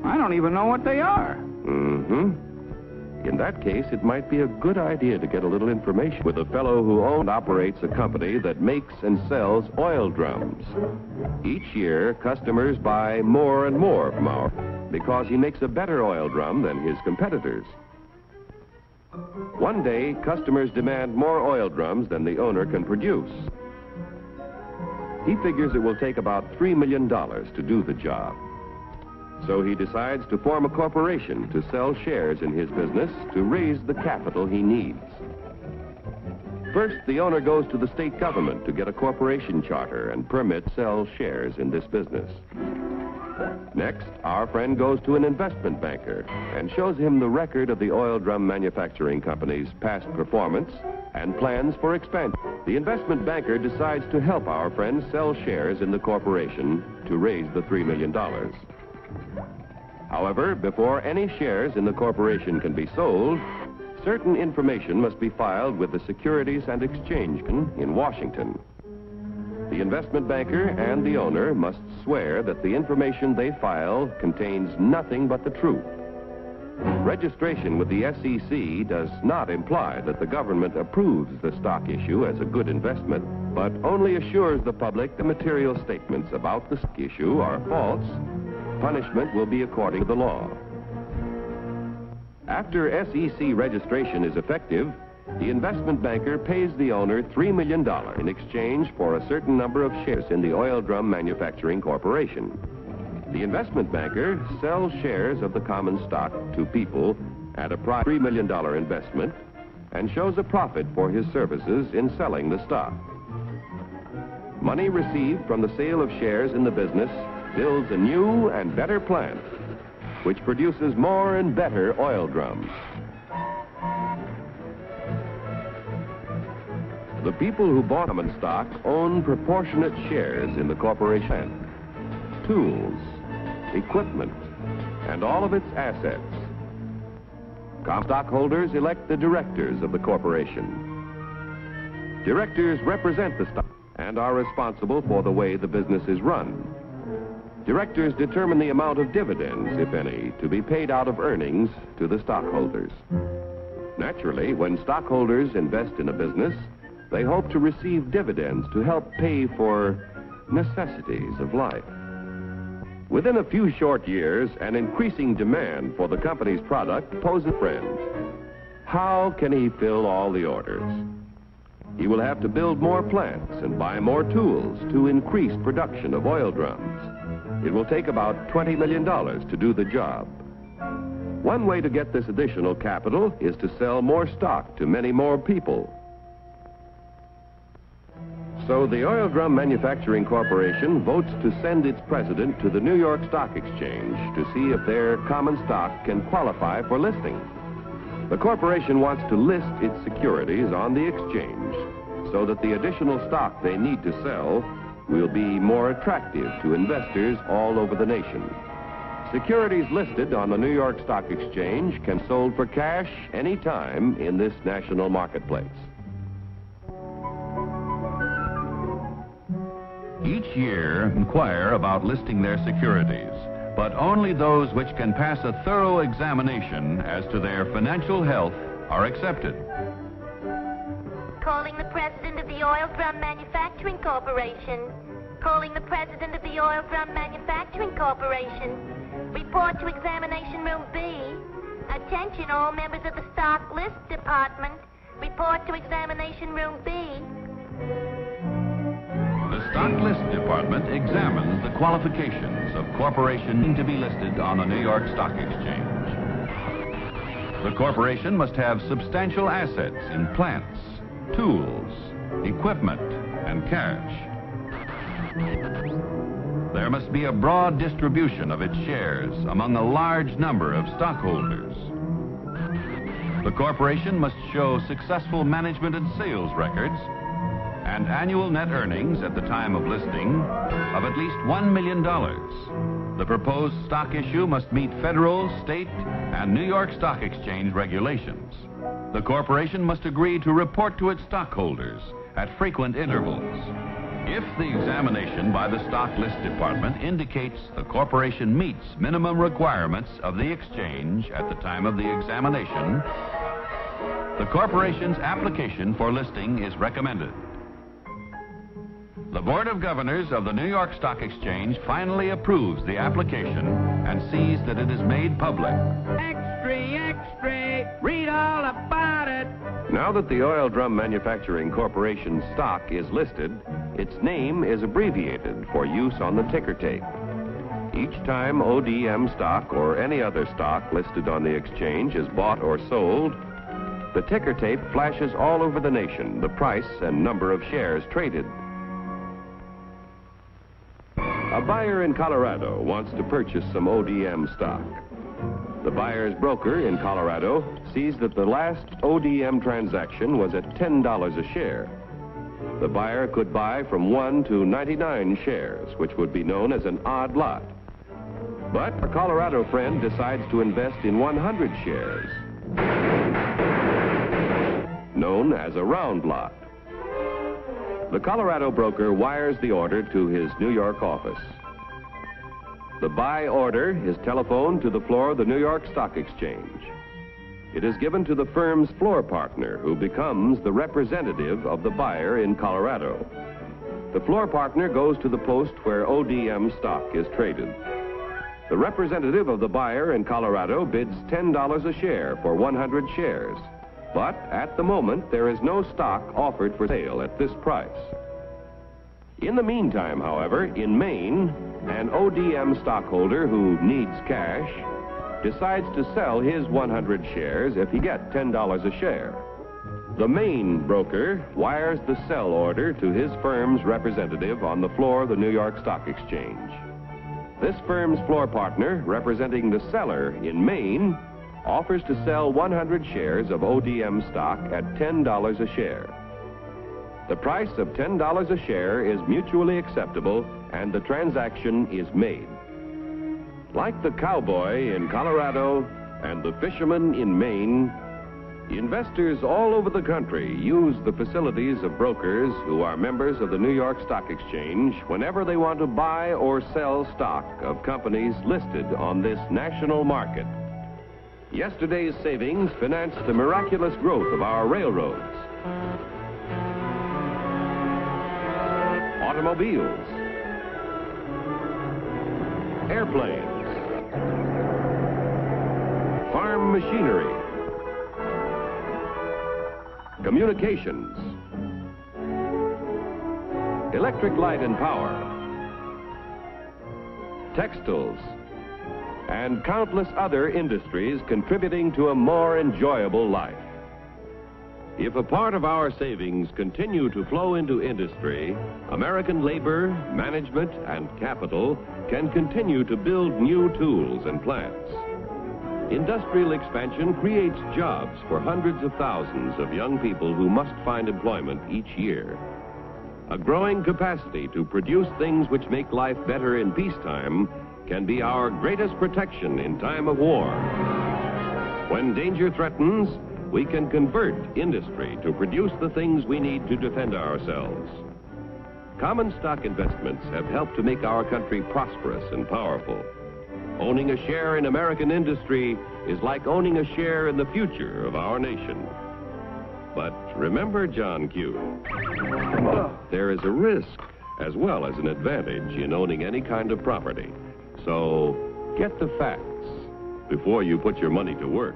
I don't even know what they are. In that case, it might be a good idea to get a little information with a fellow who owns and operates a company that makes and sells oil drums. Each year, customers buy more and more from our because he makes a better oil drum than his competitors. One day, customers demand more oil drums than the owner can produce. He figures it will take about $3 million to do the job. So he decides to form a corporation to sell shares in his business to raise the capital he needs. First, the owner goes to the state government to get a corporation charter and permit to sell shares in this business. Next, our friend goes to an investment banker and shows him the record of the oil drum manufacturing company's past performance and plans for expansion. The investment banker decides to help our friend sell shares in the corporation to raise the $3 million. However, before any shares in the corporation can be sold, certain information must be filed with the Securities and Exchange Commission in Washington. The investment banker and the owner must swear that the information they file contains nothing but the truth. Registration with the SEC does not imply that the government approves the stock issue as a good investment, but only assures the public the material statements about the stock issue are false. Punishment will be according to the law. After SEC registration is effective, the investment banker pays the owner $3 million in exchange for a certain number of shares in the Oil Drum Manufacturing Corporation. The investment banker sells shares of the common stock to people at a price of $3 million investment and shows a profit for his services in selling the stock. Money received from the sale of shares in the business builds a new and better plant, which produces more and better oil drums. The people who bought common stock own proportionate shares in the corporation, tools, equipment, and all of its assets. Common stockholders elect the directors of the corporation. Directors represent the stock and are responsible for the way the business is run. Directors determine the amount of dividends, if any, to be paid out of earnings to the stockholders. Naturally, when stockholders invest in a business, they hope to receive dividends to help pay for necessities of life. Within a few short years, an increasing demand for the company's product poses a friend. How can he fill all the orders? He will have to build more plants and buy more tools to increase production of oil drums. It will take about $20 million to do the job. One way to get this additional capital is to sell more stock to many more people. So the Oil Drum Manufacturing Corporation votes to send its president to the New York Stock Exchange to see if their common stock can qualify for listing. The corporation wants to list its securities on the exchange so that the additional stock they need to sell will be more attractive to investors all over the nation. Securities listed on the New York Stock Exchange can be sold for cash any time in this national marketplace. Each year, inquire about listing their securities, but only those which can pass a thorough examination as to their financial health are accepted. Calling the president of the Oil Drum Manufacturing Corporation. Calling the president of the Oil Drum Manufacturing Corporation. Report to Examination Room B. Attention all members of the Stock List Department. Report to Examination Room B. The Stock List Department examines the qualifications of corporations to be listed on the New York Stock Exchange. The corporation must have substantial assets in plants, tools, equipment, and cash. There must be a broad distribution of its shares among a large number of stockholders. The corporation must show successful management and sales records and annual net earnings at the time of listing of at least $1 million. The proposed stock issue must meet federal, state, and New York Stock Exchange regulations. The corporation must agree to report to its stockholders at frequent intervals. If the examination by the Stock List Department indicates the corporation meets minimum requirements of the exchange at the time of the examination, the corporation's application for listing is recommended. The Board of Governors of the New York Stock Exchange finally approves the application and sees that it is made public. Extra, extra, read all about it. Now that the Oil Drum Manufacturing Corporation stock is listed, its name is abbreviated for use on the ticker tape. Each time ODM stock or any other stock listed on the exchange is bought or sold, the ticker tape flashes all over the nation the price and number of shares traded. A buyer in Colorado wants to purchase some ODM stock. The buyer's broker in Colorado sees that the last ODM transaction was at $10 a share. The buyer could buy from 1 to 99 shares, which would be known as an odd lot. But a Colorado friend decides to invest in 100 shares, known as a round lot. The Colorado broker wires the order to his New York office. The buy order is telephoned to the floor of the New York Stock Exchange. It is given to the firm's floor partner, who becomes the representative of the buyer in Colorado. The floor partner goes to the post where ODM stock is traded. The representative of the buyer in Colorado bids $10 a share for 100 shares. But at the moment, there is no stock offered for sale at this price. In the meantime, however, in Maine, an ODM stockholder who needs cash decides to sell his 100 shares if he gets $10 a share. The Maine broker wires the sell order to his firm's representative on the floor of the New York Stock Exchange. This firm's floor partner, representing the seller in Maine, offers to sell 100 shares of ODM stock at $10 a share. The price of $10 a share is mutually acceptable, and the transaction is made. Like the cowboy in Colorado and the fisherman in Maine, investors all over the country use the facilities of brokers who are members of the New York Stock Exchange whenever they want to buy or sell stock of companies listed on this national market. Yesterday's savings financed the miraculous growth of our railroads, automobiles, airplanes, farm machinery, communications, electric light and power, textiles, and countless other industries contributing to a more enjoyable life. If a part of our savings continue to flow into industry, American labor, management, and capital can continue to build new tools and plants. Industrial expansion creates jobs for hundreds of thousands of young people who must find employment each year. A growing capacity to produce things which make life better in peacetime can be our greatest protection in time of war. When danger threatens, we can convert industry to produce the things we need to defend ourselves. Common stock investments have helped to make our country prosperous and powerful. Owning a share in American industry is like owning a share in the future of our nation. But remember, John Q., there is a risk as well as an advantage in owning any kind of property. So get the facts before you put your money to work.